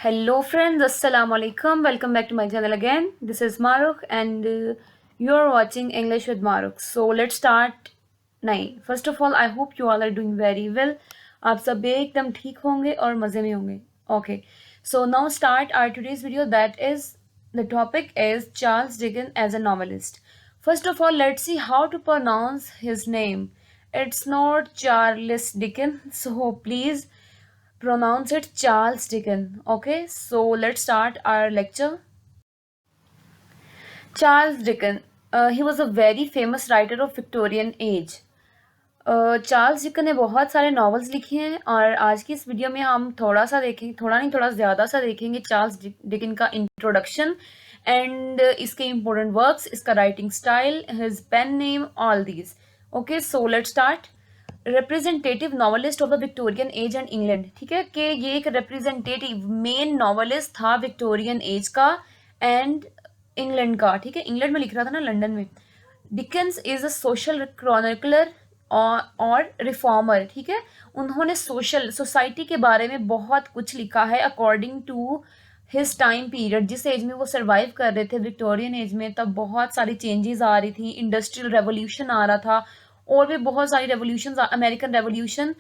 Hello friends, Assalamu alaikum. Welcome back to my channel again. This is Maruk and you're watching English with Maruk. So let's start. नहीं, first of all, I hope you all are doing very well. आप सब एकदम ठीक होंगे और मज़े में होंगे. Okay, so now start our today's video. That is, the topic is Charles Dickens as a novelist. First of all, let's see how to pronounce his name. It's not Charles Dickens, so please pronounce it Charles Dickens. Okay, so let's start our lecture. Charles Dickens. He was a very famous writer of Victorian age. Charles Dickens ने बहुत सारे novels लिखे हैं और आज की इस video में हम थोड़ा सा देखेंगे, थोड़ा नहीं थोड़ा ज़्यादा सा देखेंगे चार्ल्स डिकन का इंट्रोडक्शन एंड इसके इम्पोर्टेंट वर्क्स, इसका writing style, his pen name, all these. Okay, so let's start. Representative novelist of the Victorian age and England. ठीक है, कि ये एक रिप्रेजेंटेटिव मेन नॉवलिस्ट था विक्टोरियन एज का एंड इंग्लैंड का. ठीक है, इंग्लैंड में लिख रहा था ना, लंदन में. Dickens is a social chronicler और रिफॉर्मर. ठीक है, उन्होंने सोसाइटी के बारे में बहुत कुछ लिखा है according to his time period. जिस एज में वो सर्वाइव कर रहे थे, विक्टोरियन एज में, तब बहुत सारी चेंजेस आ रही थी, इंडस्ट्रियल रेवोल्यूशन आ रहा था और भी बहुत सारी रेवोल्यूशन, अमेरिकन रेवोल्यूशन.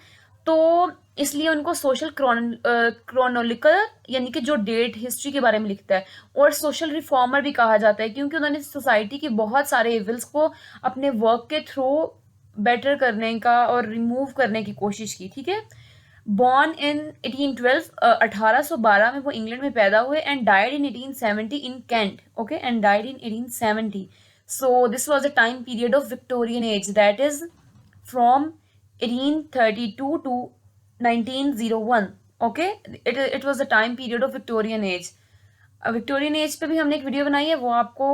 तो इसलिए उनको सोशल क्रोनोलिकल यानी कि जो डेट हिस्ट्री के बारे में लिखता है, और सोशल रिफॉर्मर भी कहा जाता है क्योंकि उन्होंने सोसाइटी के बहुत सारे इविल्स को अपने वर्क के थ्रू बेटर करने का और रिमूव करने की कोशिश की. ठीक है, बॉर्न इन 1812, 1812 में वो इंग्लैंड में पैदा हुए and died in 1870 in Kent. Okay, and died in 1870. So this was a time period of Victorian age, that is from 1832 to 1901. Okay, it was a time period of Victorian age. Victorian age पे भी हमने एक video बनाई है, वो आपको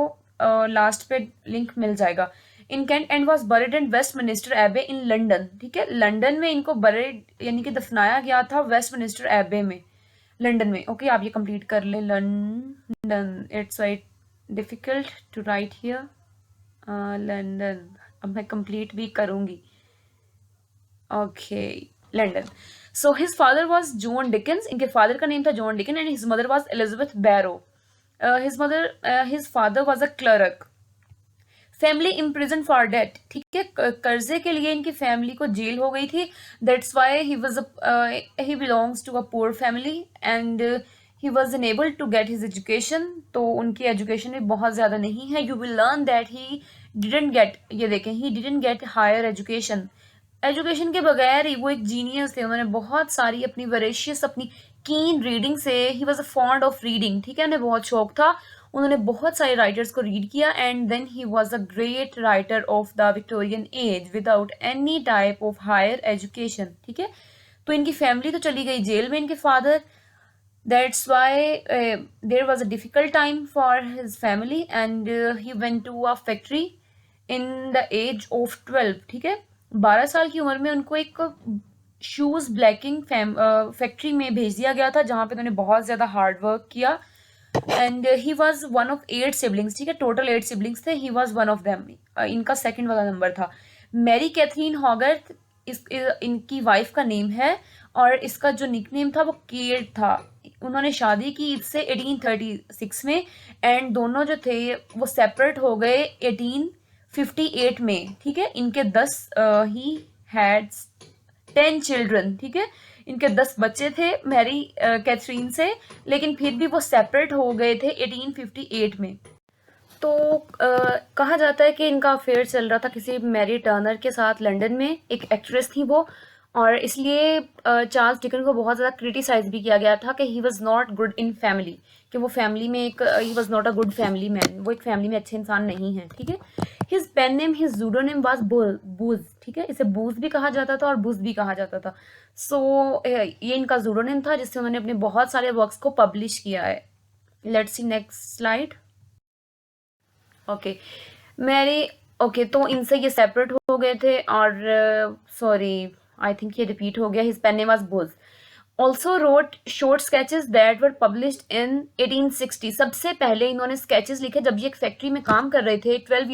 last पे link मिल जाएगा. In Kent and was buried in Westminster Abbey in London. ठीक है, लंदन में इनको बरिड यानी कि दफनाया गया था वेस्टमिनिस्टर एबे में, लंदन में. ओके, आप ये कंप्लीट कर ले. London, it's right difficult to write here. London, अब मैं कंप्लीट भी करूंगी. Okay, London. So his father was John Dickens. इनके फादर का नेम था John Dickens and his mother was Elizabeth Barrow. His father was a clerk. Family imprison for debt. ठीक है, कर्जे के लिए इनकी फैमिली को जेल हो गई थी. That's why he belongs to a poor family and he was unable to get his education. तो उनकी एजुकेशन भी बहुत ज़्यादा नहीं है. You will learn that he didn't get, ये देखें, he didn't get higher education. Education के बगैर ही वो एक जीनियस थे. उन्होंने बहुत सारी अपनी वरेशियस, अपनी कीन रीडिंग से, ही was a fond of reading. ठीक है, उन्हें बहुत शौक था. उन्होंने बहुत सारे राइटर्स को रीड किया and then he was a great writer of the Victorian age without any type of higher education. ठीक है, तो इनकी फैमिली तो चली गई जेल में, इनके father. That's why there was a difficult time for his family and he went to a factory in the age of 12. ठीक है, 12 साल की उम्र में उनको एक शूज ब्लैकिंग फैक्ट्री में भेज दिया गया था, जहाँ पे उन्होंने बहुत ज़्यादा हार्ड वर्क किया. And he was one of 8 siblings. ठीक है, टोटल 8 सिबलिंग्स थे. He was one of them. इनका सेकंड वाला नंबर था. मैरी कैथरीन हॉगर्थ इनकी वाइफ का नेम है और इसका जो निकनेम था वो केट था. उन्होंने शादी की इससे 1836 में एंड दोनों जो थे वो सेपरेट हो गए 1858 में. ठीक है, इनके 10 ही हैड 10 चिल्ड्रन. ठीक है, इनके 10 बच्चे थे मैरी कैथरीन से, लेकिन फिर भी वो सेपरेट हो गए थे 1858 में. तो कहा जाता है कि इनका अफेयर चल रहा था किसी मैरी टर्नर के साथ लंदन में, एक एक्ट्रेस थी वो, और इसलिए चार्ल्स डिकन को बहुत ज़्यादा क्रिटिसाइज भी किया गया था कि he was not good in family, कि वो फैमिली में एक he was not a good family man, वो एक फैमिली में अच्छे इंसान नहीं है. ठीक है, his pen name, his pseudo name was Boz. ठीक है, इसे बूज भी कहा जाता था और बुज भी कहा जाता था. सो ये इनका जूडो नेम था जिससे उन्होंने अपने बहुत सारे वर्क्स को पब्लिश किया है. Let's see next slide. Okay, Mary. Okay, तो इनसे ये सेपरेट हो गए थे और सॉरी, आई थिंक ये रिपीट हो गया. His pen name was Boz. Also wrote short sketches that were published in 1860. सबसे पहले इन्होंने स्केचेस लिखे जब ये एक फैक्ट्री में काम कर रहे थे. 12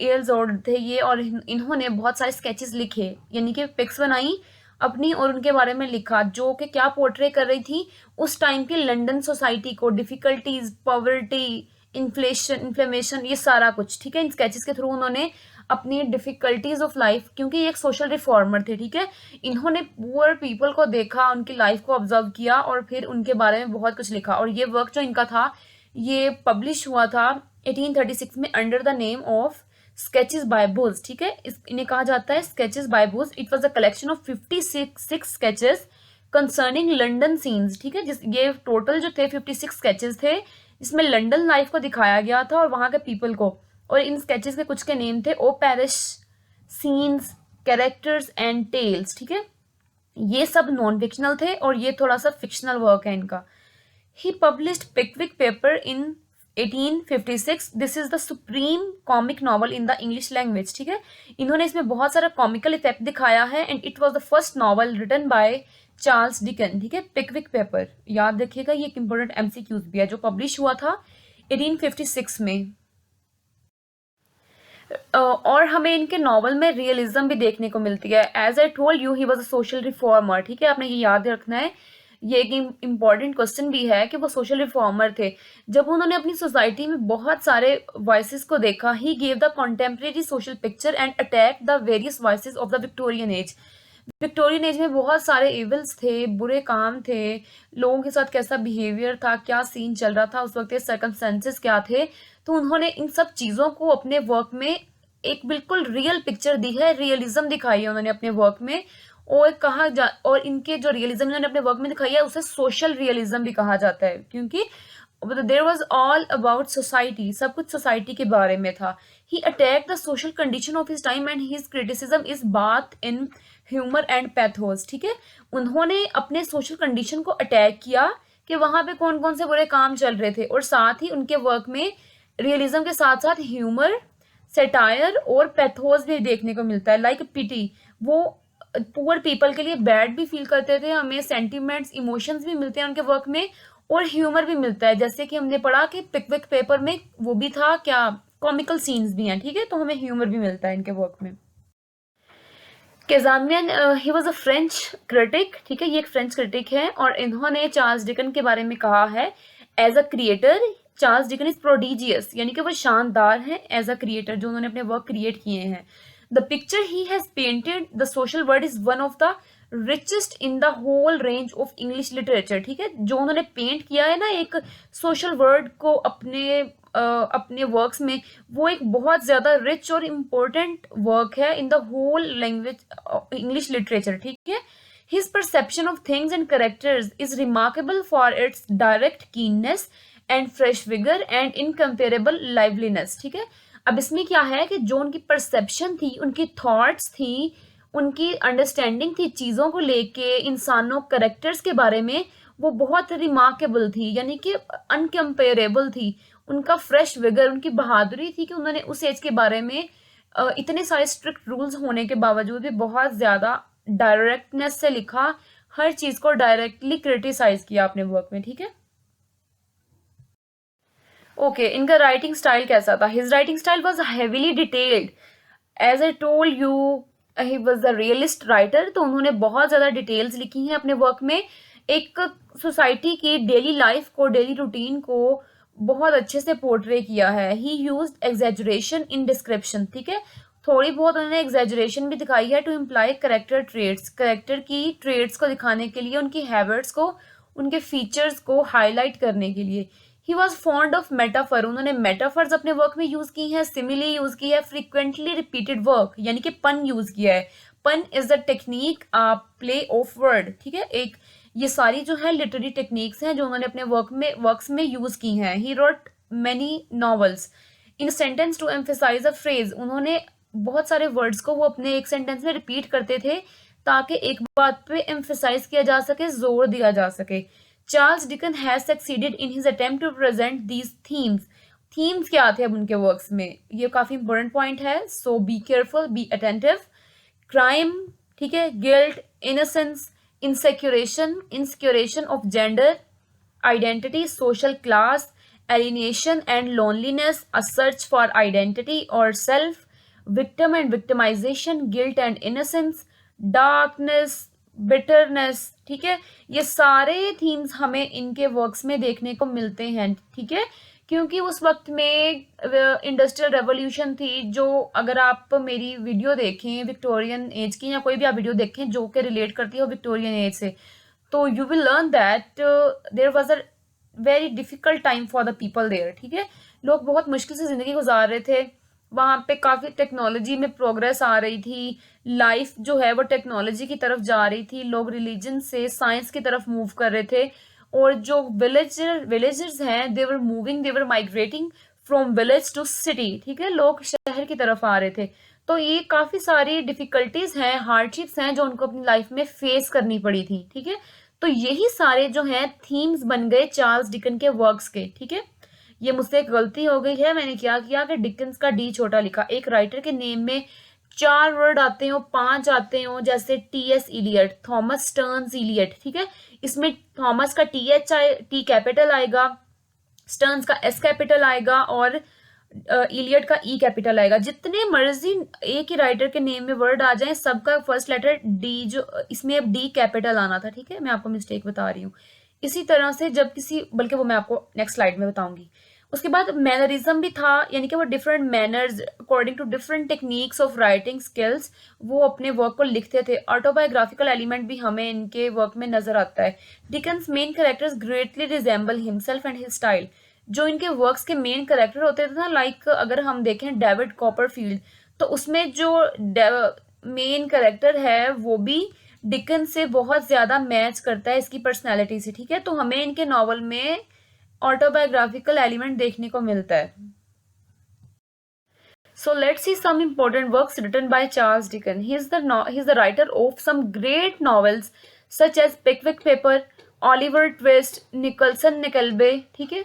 ईयर्स ओल्ड थे ये, और इन्होंने बहुत सारे स्केचेस लिखे, यानी कि पिक्स बनाई अपनी और उनके बारे में लिखा, जो कि क्या पोर्ट्रे कर रही थी उस टाइम की लंदन सोसाइटी को, डिफिकल्टीज, पॉवर्टी, इन्फ्लेमेशन, ये सारा कुछ, ठीक है। इन स्केचेस के थ्रू उन्होंने अपनी डिफिकल्टीज ऑफ लाइफ, क्योंकि ये एक सोशल रिफॉर्मर थे, ठीक है, इन्होंने पुअर पीपल को देखा, उनकी लाइफ को ऑब्जर्व किया और फिर उनके बारे में बहुत कुछ लिखा। और ये वर्क जो इनका था ये पब्लिश हुआ था 1836 में under the name of sketches by Boz, ठीक है। इन्हें कहा जाता है sketches by Boz. It was a collection of 56 sketches concerning London scenes, ठीक है। जिस ये टोटल जो थे 56 स्केचेस थे, इसमें लंदन लाइफ को दिखाया गया था और वहां के पीपल को। और इन स्केचेस के कुछ के नेम थे our parish, scenes, characters and tales, ठीक है। ये सब नॉन फिक्शनल थे और ये थोड़ा सा फिक्शनल वर्क है इनका। He published Pickwick Paper in 1856. This is the supreme comic novel in the English language, ठीक है। इन्होंने इसमें बहुत सारा कॉमिकल इफेक्ट दिखाया है and it was the first novel written by Charles Dickens, ठीक है। पिकविक पेपर याद रखिएगा, ये एक इंपॉर्टेंट एमसीक्यूज भी है, जो पब्लिश हुआ था 1856 में। और हमें इनके नॉवल में रियलिज्म भी देखने को मिलती है। As I told you he was a social reformer, ठीक है, आपने ये याद रखना है। ये एक इम्पॉर्टेंट क्वेश्चन भी है कि वो सोशल रिफॉर्मर थे। जब उन्होंने अपनी सोसाइटी में बहुत सारे वॉइसेस को देखा, he gave the contemporary social picture and attack the various voices of the Victorian as. Victorian age में बहुत सारे इवल्स थे, बुरे काम थे, लोगों के साथ कैसा बिहेवियर था, क्या सीन चल रहा था उस वक्त, सर्कमस्टेंसेस क्या थे। तो उन्होंने इन सब चीज़ों को अपने वर्क में एक बिल्कुल रियल पिक्चर दी है, रियलिज्म दिखाई है उन्होंने अपने वर्क में। और इनके जो रियलिज्म इन्होंने अपने वर्क में दिखाई है उसे सोशल रियलिज्म भी कहा जाता है, क्योंकि there was all about society, सब कुछ सोसाइटी के बारे में था। He attack the social condition of his time and his criticism is bath in humour and pathos, ठीक है। उन्होंने अपने सोशल कंडीशन को अटैक किया कि वहां पे कौन कौन से बुरे काम चल रहे थे, और साथ ही उनके वर्क में रियलिज्म के साथ साथ ह्यूमर, सेटायर और पैथोस भी देखने को मिलता है। लाइक पिटी, वो पुअर पीपल के लिए बैड भी फील करते थे, हमें सेंटिमेंट्स, इमोशंस भी मिलते हैं उनके वर्क में, और ह्यूमर भी मिलता है। जैसे कि हमने पढ़ा कि पिकविक पेपर में वो भी था क्या, कॉमिकल सीन्स भी हैं, ठीक है, तो हमें ह्यूमर भी मिलता है इनके वर्क में। Cazamian he was a French critic, ठीक है, ये एक फ्रेंच क्रिटिक है और इन्होंने चार्ल्स डिकन के बारे में कहा है as a creator Charles Dickens is prodigious, यानी कि वो शानदार है एज अ क्रिएटर, जो उन्होंने अपने वर्क क्रिएट किए हैं। The picture he has painted the social world is one of the richest in the whole range of English literature, ठीक है। जो उन्होंने पेंट किया है ना एक सोशल वर्ड को अपने वर्क्स में, वो एक बहुत ज्यादा रिच और इम्पोर्टेंट वर्क है in the whole language English literature, ठीक है। His perception of things and characters is remarkable for its direct keenness and fresh vigor and incomparable liveliness, ठीक है। अब इसमें क्या है कि जो उनकी परसेप्शन थी, उनकी थॉट्स थी, उनकी अंडरस्टैंडिंग थी चीज़ों को लेके, इंसानों, करेक्टर्स के बारे में, वो बहुत रिमार्केबल थी, यानी कि अनकम्पेरेबल थी। उनका फ्रेश विगर, उनकी बहादुरी थी कि उन्होंने उस एज के बारे में इतने सारे स्ट्रिक्ट रूल्स होने के बावजूद भी बहुत ज़्यादा डायरेक्टनेस से लिखा, हर चीज़ को डायरेक्टली क्रिटिसाइज किया अपने वर्क में, ठीक है। ओके, इनका राइटिंग स्टाइल कैसा था? His writing style was heavily detailed. As I told you he was a realist writer, तो उन्होंने बहुत ज़्यादा डिटेल्स लिखी हैं अपने वर्क में। एक सोसाइटी की डेली लाइफ को, डेली रूटीन को बहुत अच्छे से पोर्ट्रे किया है। ही यूज्ड एग्जैजुरेशन इन डिस्क्रिप्शन, ठीक है, थोड़ी बहुत उन्होंने एग्जैजुरेशन भी दिखाई है to imply character traits, character की ट्रेड्स को दिखाने के लिए, उनकी हैबिट्स को, उनके फीचर्स को हाईलाइट करने के लिए। He was fond of metaphor, उन्होंने मेटाफर्स अपने वर्क में यूज की हैं, सिमिली यूज की है, फ्रिक्वेंटली रिपीटेड वर्क यानी कि पन यूज किया है। पन is the technique play of word, ठीक है। एक ये सारी जो है लिटरेरी टेक्निक्स हैं जो उन्होंने अपने वर्क्स में यूज की हैं। He wrote many novels in sentence to emphasise a phrase, उन्होंने बहुत सारे वर्ड्स को वो अपने एक सेंटेंस में रिपीट करते थे ताकि एक बात पे एम्फेसाइज किया जा सके, जोर दिया जा सके। Charles Dicken has succeeded in his attempt to present these themes. Themes क्या थे अब उनके वर्क्स में, ये काफी इंपॉर्टेंट पॉइंट है, so be careful, be attentive. Crime, ठीक है, guilt, innocence, insecurity of gender identity, social class, alienation and loneliness, a search for identity or self, victim and victimization, guilt and innocence, darkness, bitterness, ठीक है, ये सारे themes हमें इनके works में देखने को मिलते हैं, ठीक है, क्योंकि उस वक्त में इंडस्ट्रियल रेवोल्यूशन थी, जो अगर आप मेरी वीडियो देखें विक्टोरियन एज की या कोई भी आप वीडियो देखें जो कि रिलेट करती हो विक्टोरियन एज से, तो you will learn that there was a very difficult time for the people there, ठीक है, लोग बहुत मुश्किल से ज़िंदगी गुजार रहे थे, वहाँ पे काफ़ी टेक्नोलॉजी में प्रोग्रेस आ रही थी, लाइफ जो है वो टेक्नोलॉजी की तरफ जा रही थी, लोग रिलीजन से साइंस की तरफ मूव कर रहे थे, और जो विलेजर्स हैं they were moving, they were migrating from village to city, ठीक है, लोग शहर की तरफ आ रहे थे। तो ये काफ़ी सारी डिफ़िकल्टीज़ हैं, हार्डशिप्स हैं जो उनको अपनी लाइफ में फेस करनी पड़ी थी, ठीक है। तो यही सारे जो हैं थीम्स बन गए चार्ल्स डिकन के वर्क्स के, ठीक है। ये मुझसे एक गलती हो गई है, मैंने क्या किया कि डिकन्स का डी छोटा लिखा। एक राइटर के नेम में 4 वर्ड आते हो, 5 आते हो, जैसे T S. Eliot, Thomas Stearns Eliot, ठीक है, इसमें थॉमस का टी कैपिटल आएगा, स्टर्न्स का एस कैपिटल आएगा, और इलियट का ई कैपिटल आएगा। जितने मर्जी एक ही राइटर के नेम में वर्ड आ जाए, सबका फर्स्ट लेटर डी, जो इसमें अब डी कैपिटल आना था, ठीक है, मैं आपको मिस्टेक बता रही हूँ। इसी तरह से जब किसी, बल्कि वो मैं आपको नेक्स्ट स्लाइड में बताऊंगी। उसके बाद मैनरिज्म भी था, यानी कि वो different manners according to different techniques of writing skills वो अपने वर्क को लिखते थे। ऑटोबायोग्राफिकल एलिमेंट भी हमें इनके वर्क में नजर आता है। Dickens main characters greatly resemble himself and his style. जो इनके वर्क्स के मेन कैरेक्टर होते थे ना, लाइक अगर हम देखें डेविड कॉपरफील्ड, तो उसमें जो मेन कैरेक्टर है वो भी डिकन से बहुत ज्यादा मैच करता है इसकी पर्सनैलिटी से, ठीक है। तो हमें इनके नॉवल में ऑटोबायोग्राफिकल एलिमेंट देखने को मिलता है। So let's see some important works written by Charles Dickens. He is the writer of some great novels such as Pickwick Papers, Oliver Twist, Nicholson Nickleby, ठीक है,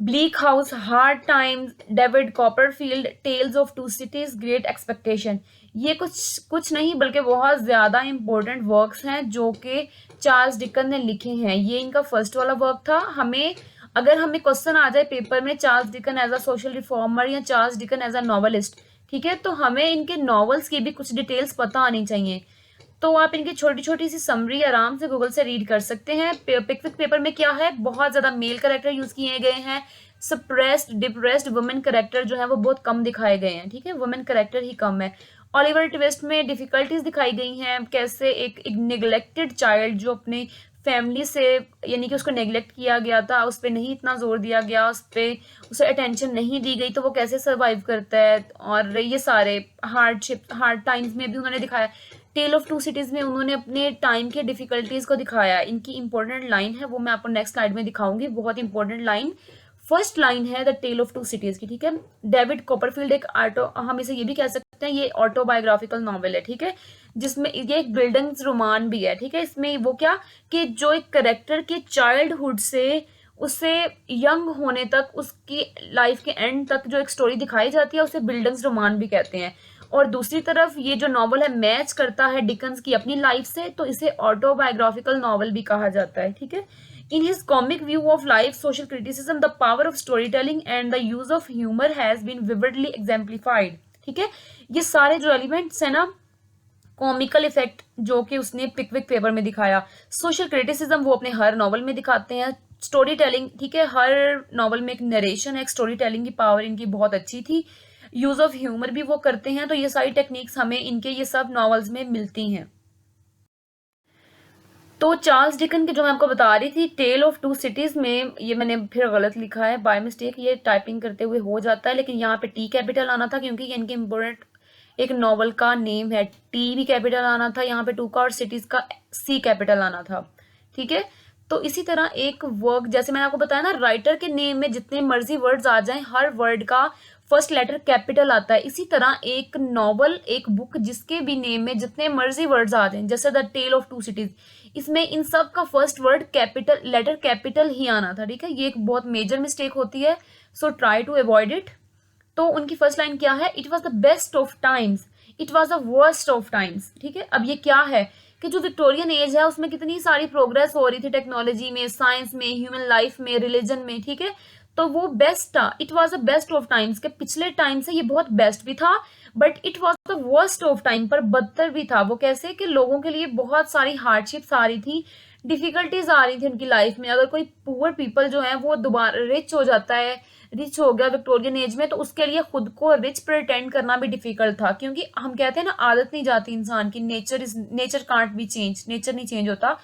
Bleak House, Hard Times, David Copperfield, Tales of Two Cities, Great Expectation। ये कुछ नहीं बल्कि बहुत ज़्यादा important works हैं जो कि चार्ल्स डिकन ने लिखे हैं। ये इनका फर्स्ट वाला वर्क था। अगर हमें क्वेश्चन आ जाए पेपर में Charles deacon as a social reformer या Charles deacon as a novelist, ठीक है, तो हमें इनके नॉवेल्स की भी कुछ डिटेल्स पता आनी चाहिए। तो आप इनकी छोटी छोटी सी समरी आराम से गूगल से रीड कर सकते हैं। पिकविक पेपर में क्या है, बहुत ज़्यादा मेल कैरेक्टर यूज़ किए गए हैं, सप्रेस्ड डिप्रेस्ड वुमेन कैरेक्टर जो है वो बहुत कम दिखाए गए हैं, ठीक है, वुमेन कैरेक्टर ही कम है। ऑलिवर ट्विस्ट में डिफिकल्टीज दिखाई गई हैं, कैसे एक नेग्लेक्टेड चाइल्ड जो अपने फैमिली से, यानी कि उसको नेग्लेक्ट किया गया था, उस पर नहीं इतना जोर दिया गया, उसे अटेंशन नहीं दी गई, तो वो कैसे सर्वाइव करता है। और ये सारे हार्ड टाइम्स में भी उन्होंने दिखाया। टेल ऑफ टू सिटीज़ में उन्होंने अपने टाइम के डिफिकल्टीज को दिखाया। इनकी इंपॉर्टेंट लाइन है, वो मैं आपको नेक्स्ट स्लाइड में दिखाऊंगी, बहुत इंपॉर्टेंट लाइन। फर्स्ट लाइन है the tale of two cities की, ठीक है। डेविड कॉपरफील्ड हम इसे ये भी कह सकते हैं, ये ऑटोबायोग्राफिकल नॉवेल है, ठीक है, जिसमें ये एक बिल्डिंग्स रोमान भी है, ठीक है। इसमें वो क्या कि जो एक करेक्टर के चाइल्डहुड से उसे यंग होने तक, उसकी लाइफ के एंड तक जो एक स्टोरी दिखाई जाती है उसे बिल्डिंग्स रोमान भी कहते हैं। और दूसरी तरफ ये जो नॉवल है मैच करता है डिकन्स की अपनी लाइफ से, तो इसे ऑटोबायोग्राफिकल नॉवल भी कहा जाता है, ठीक है। In his comic view of life, social criticism, the power of storytelling and the use of humor has been vividly exemplified, ठीक है। ये सारे जो एलिमेंट्स है ना, कॉमिकल इफेक्ट जो कि उसने पिकविक पेपर में दिखाया, सोशल क्रिटिसिज्म वो अपने हर नॉवल में दिखाते हैं, स्टोरी टेलिंग, ठीक है, हर नॉवल में एक नरेशन है, एक स्टोरी टेलिंग की पावर इनकी बहुत अच्छी थी, यूज ऑफ ह्यूमर भी वो करते हैं। तो ये सारी टेक्निक्स हमें इनके ये सब नॉवेल्स में मिलती हैं। तो चार्ल्स डिकन के जो मैं आपको बता रही थी टेल ऑफ टू सिटीज में, ये मैंने फिर गलत लिखा है बाय मिस्टेक, ये टाइपिंग करते हुए हो जाता है, लेकिन यहाँ पे टी कैपिटल आना था क्योंकि इनके इम्पोर्टेंट एक नॉवल का नेम है। टी भी कैपिटल आना था यहाँ पे टू का, और सिटीज का सी कैपिटल आना था, ठीक है। तो इसी तरह एक वर्क, जैसे मैंने आपको बताया ना, राइटर के नेम में जितने मर्जी वर्ड्स आ जाएं, हर वर्ड का फर्स्ट लेटर कैपिटल आता है। इसी तरह एक नॉवल, एक बुक जिसके भी नेम में जितने मर्जी वर्ड्स आ जाएं, जैसे the tale of two cities, इसमें इन सब का first word capital letter capital ही आना था, ठीक है। ये एक बहुत मेजर मिस्टेक होती है, so try to avoid it. तो उनकी फर्स्ट लाइन क्या है, it was the best of times, it was the worst of times, ठीक है। अब ये क्या है कि जो विक्टोरियन एज है उसमें कितनी सारी प्रोग्रेस हो रही थी टेक्नोलॉजी में, साइंस में, ह्यूमन लाइफ में, रिलीजन में, ठीक है। तो वो बेस्ट था, it was the best of times, के पिछले टाइम से ये बहुत बेस्ट भी था, but it was the worst of time, पर बदतर भी था। वो कैसे कि लोगों के लिए बहुत सारी हार्डशिप्स आ रही थी, डिफिकल्टीज आ रही थी उनकी लाइफ में। अगर कोई पुअर पीपल जो है वो दोबारा रिच हो जाता है, रिच हो गया विक्टोरियन एज में, तो उसके लिए खुद को रिच प्रिटेंड करना भी डिफिकल्ट था, क्योंकि हम कहते हैं ना आदत नहीं जाती इंसान की, nature can't be change, nature नहीं चेंज होता।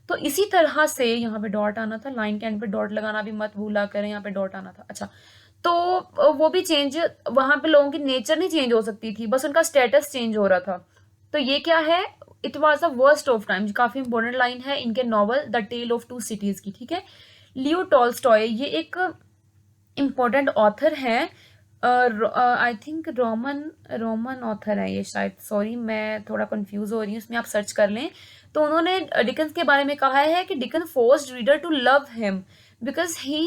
तो इसी तरह से यहाँ पे डॉट आना था, लाइन के एंड पे डॉट लगाना भी मत भूला करें, यहाँ पे डॉट आना था। अच्छा, तो वो भी चेंज, वहां पे लोगों की नेचर नहीं चेंज हो सकती थी, बस उनका स्टेटस चेंज हो रहा था। तो ये क्या है, it was the worst of time, काफी इंपॉर्टेंट लाइन है इनके novel the tale of two cities की, ठीक है। लियो टॉल्स्टॉय, ये एक इम्पोर्टेंट ऑथर है, I think Roman Roman author है ये शायद, सॉरी मैं थोड़ा कंफ्यूज हो रही हूँ, इसमें आप सर्च कर लें। तो उन्होंने डिकन्स के बारे में कहा है कि Dicken forced reader to love him because he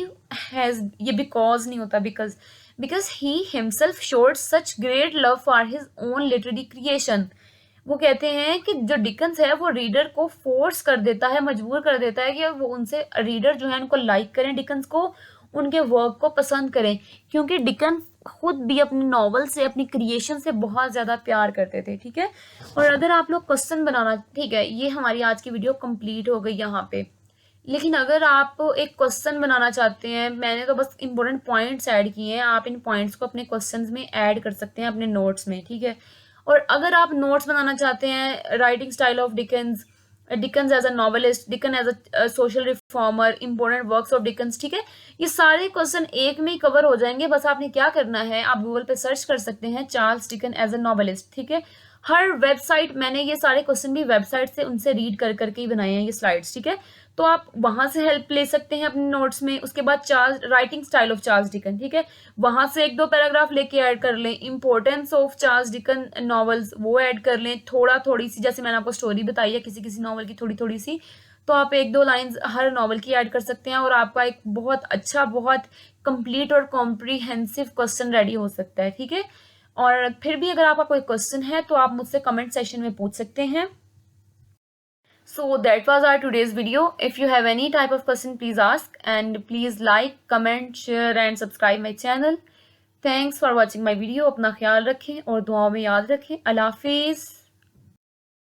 has, ये बिकॉज नहीं होता, because he himself showed such great love for his own literary creation. वो कहते हैं कि जो डिकन्स है वो रीडर को फोर्स कर देता है, मजबूर कर देता है कि वो उनसे, रीडर जो है उनको लाइक करें, डिकन्स को, उनके वर्क को पसंद करें, क्योंकि डिकन खुद भी अपनी नॉवल से, अपनी क्रिएशन से बहुत ज़्यादा प्यार करते थे, ठीक है। और अगर आप लोग क्वेश्चन बनाना, ठीक है, ये हमारी आज की वीडियो कंप्लीट हो गई यहाँ पे, लेकिन अगर आप एक क्वेश्चन बनाना चाहते हैं, मैंने तो बस इंपॉर्टेंट पॉइंट्स ऐड किए हैं, आप इन पॉइंट्स को अपने क्वेश्चंस में ऐड कर सकते हैं अपने नोट्स में, ठीक है। और अगर आप नोट्स बनाना चाहते हैं, writing style of Dickens, Dickens as a novelist, Dicken as a social reformer, important works of Dickens, ठीक है, ये सारे क्वेश्चन एक में ही कवर हो जाएंगे। बस आपने क्या करना है, आप गूगल पे सर्च कर सकते हैं Charles deacon as a novelist, ठीक है। हर वेबसाइट, मैंने ये सारे क्वेश्चन भी वेबसाइट से उनसे रीड कर करके ही बनाए हैं ये स्लाइड्स, ठीक है। तो आप वहां से हेल्प ले सकते हैं अपने नोट्स में। उसके बाद Charles, writing style of Charles Dickens, ठीक है, वहां से एक दो पैराग्राफ लेके ऐड कर लें। Importance of Charles Dickens novels, वो ऐड कर लें, थोड़ा थोड़ी सी, जैसे मैंने आपको स्टोरी बताई है किसी किसी नॉवल की थोड़ी थोड़ी सी, तो आप एक दो लाइंस हर नॉवल की ऐड कर सकते हैं, और आपका एक बहुत अच्छा, बहुत कंप्लीट और कॉम्प्रीहेंसिव क्वेश्चन रेडी हो सकता है, ठीक है। और फिर भी अगर आपका कोई क्वेश्चन है तो आप मुझसे कमेंट सेक्शन में पूछ सकते हैं। So that was our today's video. If you have any type of question, please ask, and please like, comment, share and subscribe my channel. Thanks for watching my video. अपना ख्याल रखें और दुआओं में याद रखें। अल्लाह हाफिज़।